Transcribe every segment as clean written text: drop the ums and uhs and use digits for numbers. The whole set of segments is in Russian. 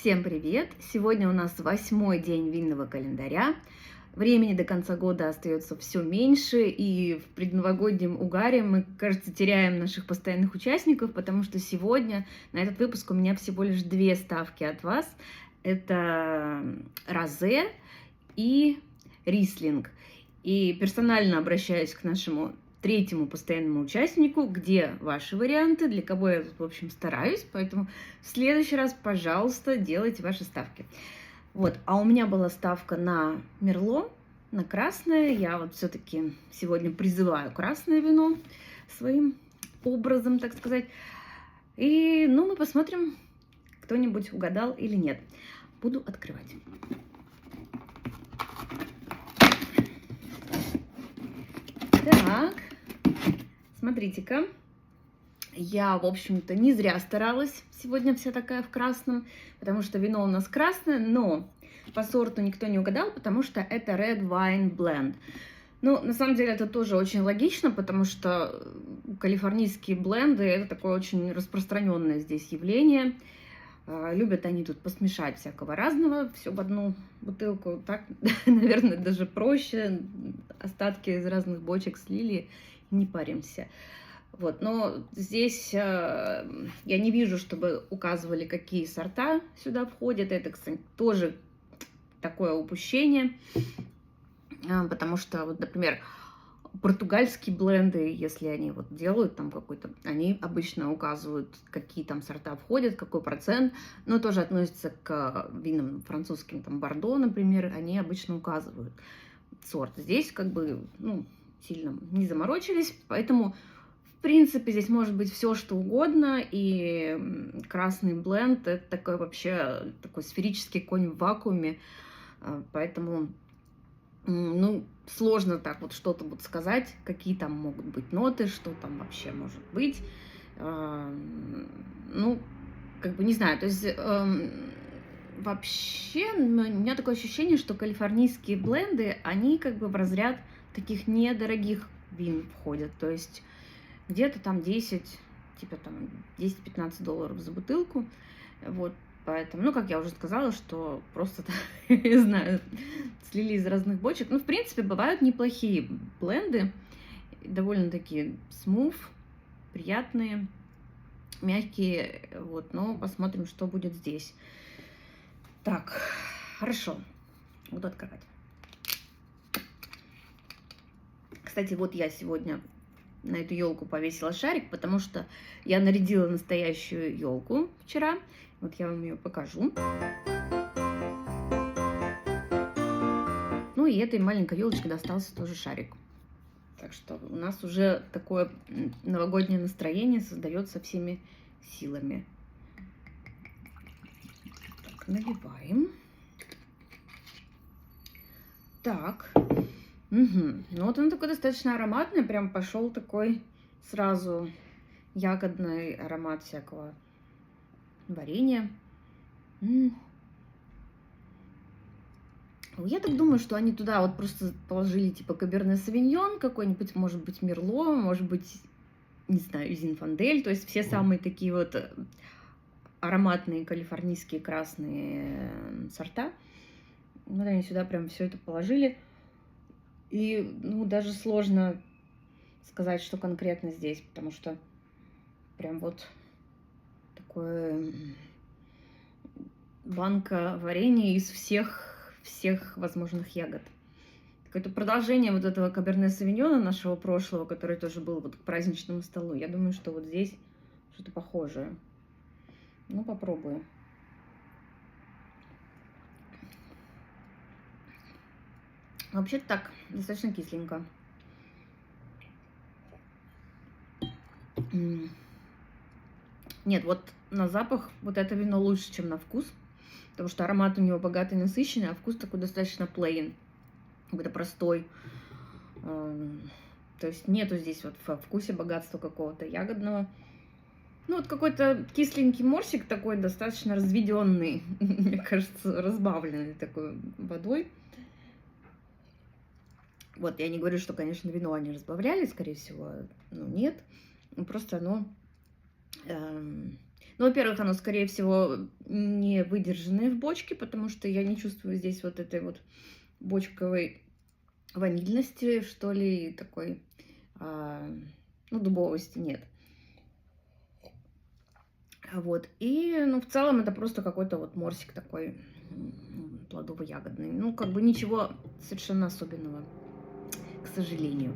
Всем привет! Сегодня у нас 8-й день винного календаря. Времени до конца года остается все меньше, и в предновогоднем угаре мы, кажется, теряем наших постоянных участников, потому что сегодня на этот выпуск у меня всего лишь 2 ставки от вас. Это розе и рислинг. И персонально обращаюсь к нашему третьему постоянному участнику, где ваши варианты, для кого я тут, в общем, стараюсь, поэтому в следующий раз, пожалуйста, делайте ваши ставки. Вот, а у меня была ставка на мерло, на красное. Я вот все-таки сегодня призываю красное вино своим образом, так сказать. И, мы посмотрим, кто-нибудь угадал или нет. Буду открывать. Так, смотрите-ка. Я, в общем-то, не зря старалась. Сегодня вся такая в красном, потому что вино у нас красное, но по сорту никто не угадал, потому что это Red Wine Blend. На самом деле, это тоже очень логично, потому что калифорнийские бленды – это такое очень распространенное здесь явление. Любят они тут посмешать всякого разного, все в одну бутылку. Так, наверное, даже проще. Остатки из разных бочек слили, не паримся. Вот, но здесь я не вижу, чтобы указывали, какие сорта сюда входят. Это, кстати, тоже такое упущение, потому что, вот, например, португальские бленды, если они вот делают там какой-то, они обычно указывают, какие там сорта входят, какой процент, но тоже относятся к винам французским, там, бордо, например, они обычно указывают сорт. Здесь как бы, сильно не заморочились, поэтому в принципе, здесь может быть все, что угодно, и красный бленд – это такой вообще такой сферический конь в вакууме, поэтому, сложно так вот что-то вот сказать, какие там могут быть ноты, что там вообще может быть, как бы не знаю, то есть вообще у меня такое ощущение, что калифорнийские бленды, они как бы в разряд таких недорогих вин входят, то есть где-то там 10-15 долларов за бутылку. Вот, поэтому, как я уже сказала, что просто, не знаю, слили из разных бочек. В принципе, бывают неплохие бленды, довольно-таки смув, приятные, мягкие. Вот, но посмотрим, что будет здесь. Так, хорошо, буду открывать. Кстати, вот я сегодня на эту елку повесила шарик, потому что я нарядила настоящую елку вчера. Вот я вам ее покажу. И этой маленькой елочке достался тоже шарик. Так что у нас уже такое новогоднее настроение создается всеми силами. Так, наливаем. Так. Вот он такой достаточно ароматный, прям пошел такой сразу ягодный аромат всякого варенья. Я так думаю, что они туда вот просто положили типа каберне савиньон, какой-нибудь, может быть, мерло, может быть, не знаю, зинфандель, то есть все самые такие вот ароматные калифорнийские красные сорта. Вот они сюда прям все это положили. И, даже сложно сказать, что конкретно здесь, потому что прям вот такое банка варенья из всех возможных ягод. Какое-то продолжение вот этого каберне савиньона нашего прошлого, который тоже был вот к праздничному столу. Я думаю, что вот здесь что-то похожее. Попробую. Вообще-то так, достаточно кисленько. Нет, вот на запах вот это вино лучше, чем на вкус, потому что аромат у него богатый, насыщенный, а вкус такой достаточно plain, какой-то простой. То есть нету здесь вот во вкусе богатства какого-то ягодного. Вот какой-то кисленький морсик такой, достаточно разведенный, мне кажется, разбавленный такой водой. Вот, я не говорю, что, конечно, вино они разбавляли, скорее всего, нет. Просто оно... Ну, во-первых, оно, скорее всего, не выдержанное в бочке, потому что я не чувствую здесь вот этой вот бочковой ванильности, что ли, такой, ну, дубовости нет. Вот, и, ну, в целом это просто какой-то вот морсик такой плодово-ягодный. Ну, как бы ничего совершенно особенного, к сожалению.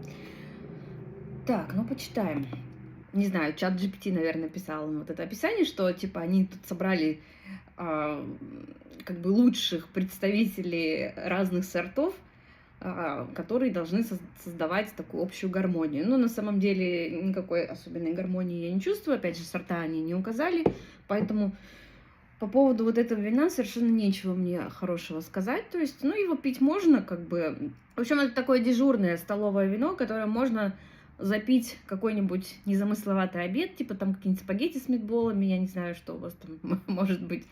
Так, ну, почитаем. Не знаю, чат GPT, наверное, писал вот это описание, что, типа, они тут собрали как бы лучших представителей разных сортов, которые должны создавать такую общую гармонию. Но на самом деле никакой особенной гармонии я не чувствую. Опять же, сорта они не указали. Поэтому по поводу вот этого вина совершенно нечего мне хорошего сказать. То есть, ну, его пить можно, как бы. В общем, это такое дежурное столовое вино, которое можно запить какой-нибудь незамысловатый обед, типа там какие-нибудь спагетти с митболами, я не знаю, что у вас там может быть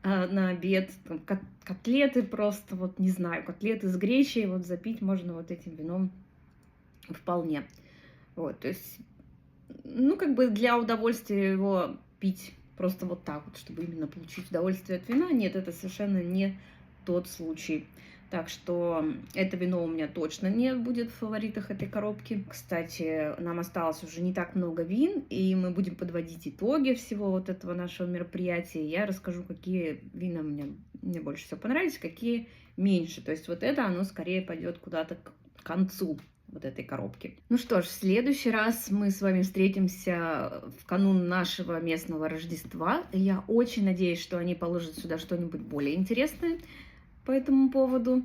на обед, там, котлеты просто, вот не знаю, котлеты с гречей, вот запить можно вот этим вином вполне. Вот, то есть, ну, как бы для удовольствия его пить просто вот так вот, чтобы именно получить удовольствие от вина, нет, это совершенно не тот случай. Так что это вино у меня точно не будет в фаворитах этой коробки. Кстати, нам осталось уже не так много вин, и мы будем подводить итоги всего вот этого нашего мероприятия. Я расскажу, какие вина мне больше всего понравились, какие меньше. То есть вот это, оно скорее пойдет куда-то к концу вот этой коробки. Ну что ж, в следующий раз мы с вами встретимся в канун нашего местного Рождества. Я очень надеюсь, что они положат сюда что-нибудь более интересное по этому поводу.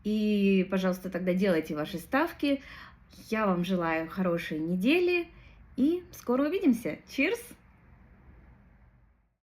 И, пожалуйста, тогда делайте ваши ставки. Я вам желаю хорошей недели и скоро увидимся. Cheers!